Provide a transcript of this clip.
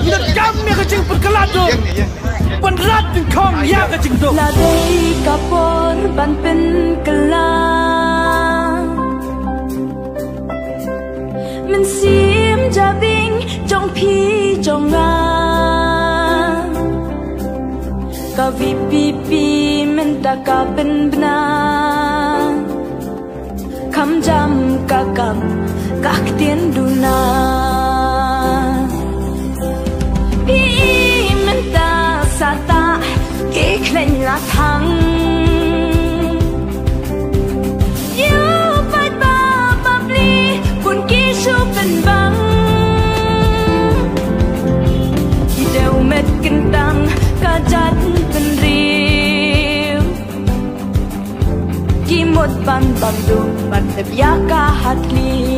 Nak kami kecing perkelado Penrat dan kong ya kecing tu Ladai kapor ban pen kelang Mensim jabing jong pi jong ngang Kavi pipi menta ka ben benang Kam jam kakam kak tien duna Pi menta sata ke klen la thang You fight ba babli kun ki su ben bang Ideu met kentang kajat ben riu Ki mot ban bam du ban tep ya ka hatli